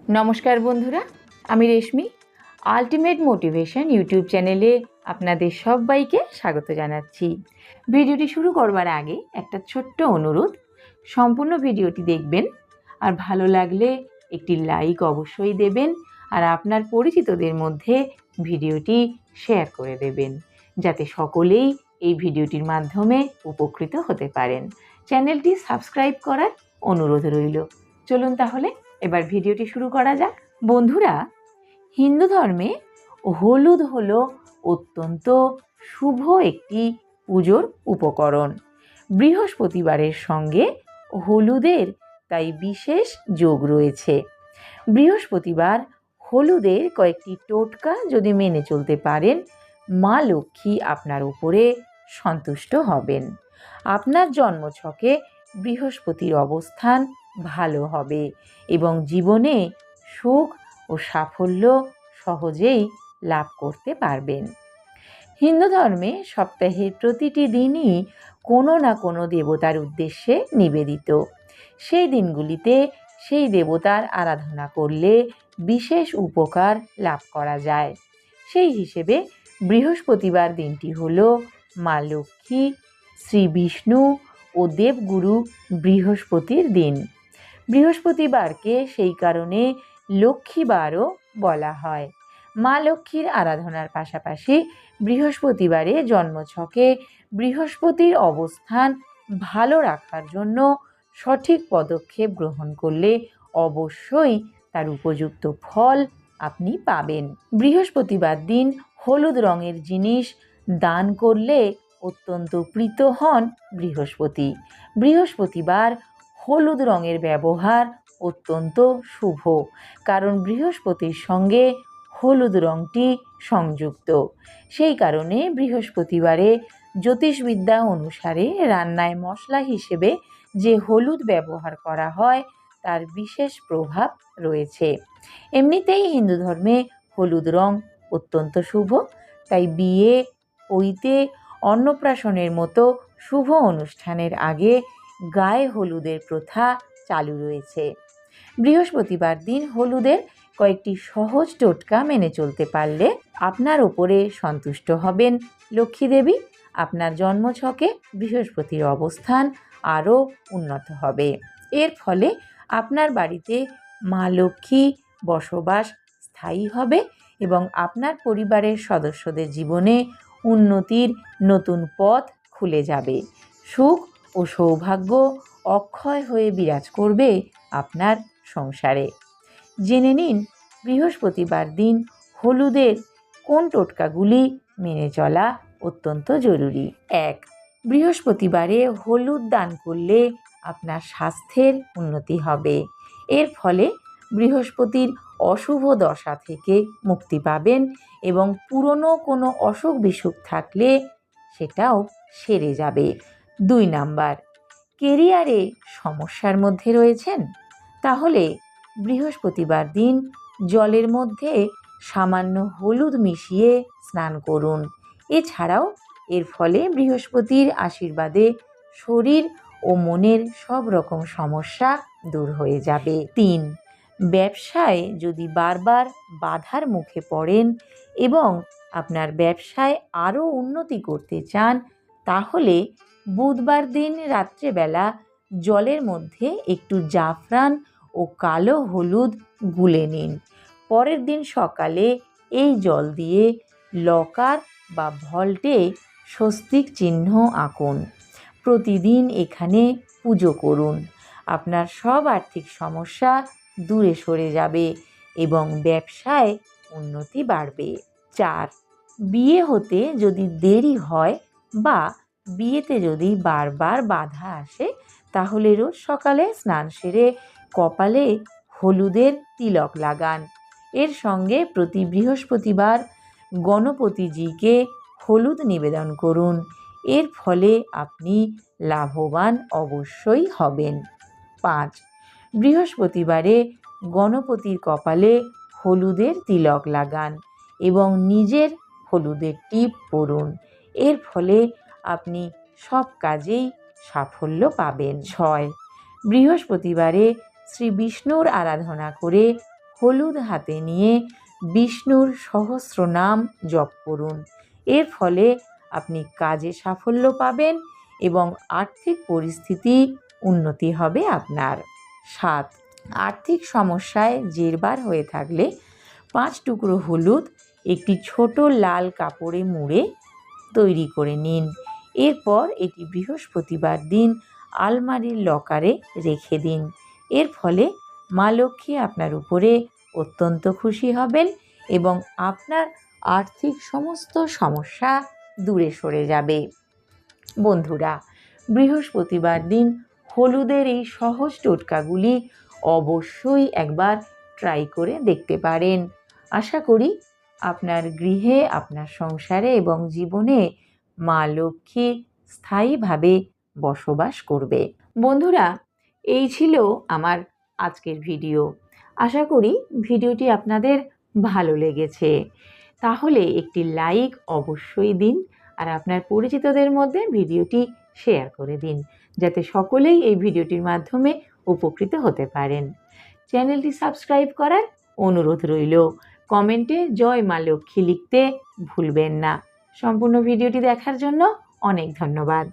নমস্কার বন্ধুরা, আমি রেশমি। আলটিমেট মোটিভেশন ইউটিউব চ্যানেলে আপনাদের সবাইকে স্বাগত জানাচ্ছি। ভিডিওটি শুরু করবার আগে একটা ছোট্ট অনুরোধ, সম্পূর্ণ ভিডিওটি দেখবেন আর ভালো লাগলে একটি লাইক অবশ্যই দেবেন আর আপনার পরিচিতদের মধ্যে ভিডিওটি শেয়ার করে দেবেন, যাতে সকলেই এই ভিডিওটির মাধ্যমে উপকৃত হতে পারেন। চ্যানেলটি সাবস্ক্রাইব করার অনুরোধ রইল। চলুন তাহলে এবার ভিডিওটি শুরু করা যাক। বন্ধুরা, হিন্দু ধর্মে হলুদ হলো অত্যন্ত শুভ একটি পুজোর উপকরণ। বৃহস্পতিবারের সঙ্গে হলুদের তাই বিশেষ যোগ রয়েছে। বৃহস্পতিবার হলুদের কয়েকটি টোটকা যদি মেনে চলতে পারেন, মা লক্ষ্মী আপনার উপরে সন্তুষ্ট হবেন। আপনার জন্মছকে বৃহস্পতির অবস্থান ভালো হবে এবং জীবনে সুখ ও সাফল্য সহজেই লাভ করতে পারবেন। হিন্দু ধর্মে সপ্তাহের প্রতিটি দিনই কোনো না কোনো দেবতার উদ্দেশ্যে নিবেদিত। সেই দিনগুলিতে সেই দেবতার আরাধনা করলে বিশেষ উপকার লাভ করা যায়। সেই হিসেবে বৃহস্পতিবার দিনটি হল মা লক্ষ্মী, শ্রী বিষ্ণু ও দেবগুরু বৃহস্পতির দিন। বৃহস্পতিবারকে সেই কারণে লক্ষ্মীবারও বলা হয়। মা লক্ষ্মীর আরাধনার পাশাপাশি বৃহস্পতিবারে জন্মছকে বৃহস্পতির অবস্থান ভালো রাখার জন্য সঠিক পদক্ষেপ গ্রহণ করলে অবশ্যই তার উপযুক্ত ফল আপনি পাবেন। বৃহস্পতিবার দিন হলুদ রঙের জিনিস দান করলে অত্যন্ত প্রীত হন বৃহস্পতি। বৃহস্পতিবার হলুদ রঙের ব্যবহার অত্যন্ত শুভ, কারণ বৃহস্পতির সঙ্গে হলুদ রঙটি সংযুক্ত। সেই কারণে বৃহস্পতিবারে জ্যোতিষবিদ্যা অনুসারে রান্নায় মশলা হিসেবে যে হলুদ ব্যবহার করা হয় তার বিশেষ প্রভাব রয়েছে। এমনিতেই হিন্দু ধর্মে হলুদ রং অত্যন্ত শুভ, তাই বিয়ে, পৈতে, অন্নপ্রাশনের মতো শুভ অনুষ্ঠানের আগে গায়ে হলুদের প্রথা চালু রয়েছে। বৃহস্পতিবার দিন হলুদের কয়েকটি সহজ টোটকা মেনে চলতে পারলে আপনার ওপরে সন্তুষ্ট হবেন লক্ষ্মী দেবী। আপনার জন্মছকে বৃহস্পতির অবস্থান আরও উন্নত হবে। এর ফলে আপনার বাড়িতে মা লক্ষ্মী বসবাস স্থায়ী হবে এবং আপনার পরিবারের সদস্যদের জীবনে উন্নতির নতুন পথ খুলে যাবে। সুখ ও সৌভাগ্য অক্ষয় হয়ে বিরাজ করবে আপনার সংসারে। জেনে নিন বৃহস্পতিবার দিন হলুদের কোন টোটকাগুলি মেনে চলা অত্যন্ত জরুরি। 1. বৃহস্পতিবারে হলুদ দান করলে আপনার স্বাস্থ্যের উন্নতি হবে। এর ফলে বৃহস্পতির অশুভ দশা থেকে মুক্তি পাবেন এবং পুরনো কোনো অসুখ বিসুখ থাকলে সেটাও সেরে যাবে। 2 নাম্বার, কেরিয়ারে সমস্যার মধ্যে রয়েছেন? তাহলে বৃহস্পতিবার দিন জলের মধ্যে সামান্য হলুদ মিশিয়ে স্নান করুন। এছাড়াও এর ফলে বৃহস্পতির আশীর্বাদে শরীর ও মনের সব রকম সমস্যা দূর হয়ে যাবে। 3. ব্যবসায় যদি বারবার বাধার মুখে পড়েন এবং আপনার ব্যবসায় আরও উন্নতি করতে চান, তাহলে বুধবার দিন রাত্রেবেলা জলের মধ্যে একটু জাফরান ও কালো হলুদ গুলে নিন। পরের দিন সকালে এই জল দিয়ে লকার বা ভল্টে স্বস্তিক চিহ্ন আঁকুন। প্রতিদিন এখানে পুজো করুন। আপনার সব আর্থিক সমস্যা দূরে সরে যাবে এবং ব্যবসায় উন্নতি বাড়বে। 4. বিয়ে হতে যদি দেরি হয় বা বিয়েতে যদি বারবার বাধা আসে, তাহলে রোজ সকালে স্নান সেরে কপালে হলুদের তিলক লাগান। এর সঙ্গে প্রতি বৃহস্পতিবার গণপতিজিকে হলুদ নিবেদন করুন। এর ফলে আপনি লাভবান অবশ্যই হবেন। 5. বৃহস্পতিবারে গণপতির কপালে হলুদের তিলক লাগান এবং নিজের হলুদের টিপ পরুন। এর ফলে আপনি সব কাজেই সাফল্য পাবেন। 6. বৃহস্পতিবারে শ্রী বিষ্ণুর আরাধনা করে হলুদ হাতে নিয়ে বিষ্ণুর সহস্রনাম জপ করুন। এর ফলে আপনি কাজে সাফল্য পাবেন এবং আর্থিক পরিস্থিতি উন্নতি হবে আপনার। 7. আর্থিক সমস্যায় জেরবার হয়ে থাকলে 5 টুকরো হলুদ একটি ছোট লাল কাপড়ে মুড়ে তৈরি করে নিন। এরপর এটি বৃহস্পতিবার দিন আলমারির লকারে রেখে দিন। এর ফলে মা লক্ষ্মী আপনার উপরে অত্যন্ত খুশি হবেন এবং আপনার আর্থিক সমস্ত সমস্যা দূরে সরে যাবে। বন্ধুরা, বৃহস্পতিবার দিন হলুদের এই সহজ টোটকাগুলি অবশ্যই একবার ট্রাই করে দেখতে পারেন। আশা করি আপনার গৃহে, আপনার সংসারে এবং জীবনে মা লক্ষ্মী স্থায়ীভাবে বসবাস করবে। বন্ধুরা, এই ছিল আমার আজকের ভিডিও। আশা করি ভিডিওটি আপনাদের ভালো লেগেছে। তাহলে একটি লাইক অবশ্যই দিন আর আপনার পরিচিতদের মধ্যে ভিডিওটি শেয়ার করে দিন, যাতে সকলেই এই ভিডিওটির মাধ্যমে উপকৃত হতে পারেন। চ্যানেলটি সাবস্ক্রাইব করার অনুরোধ রইল। কমেন্টে জয় মা লক্ষ্মী লিখতে ভুলবেন না। সম্পূর্ণ ভিডিওটি দেখার জন্য অনেক ধন্যবাদ।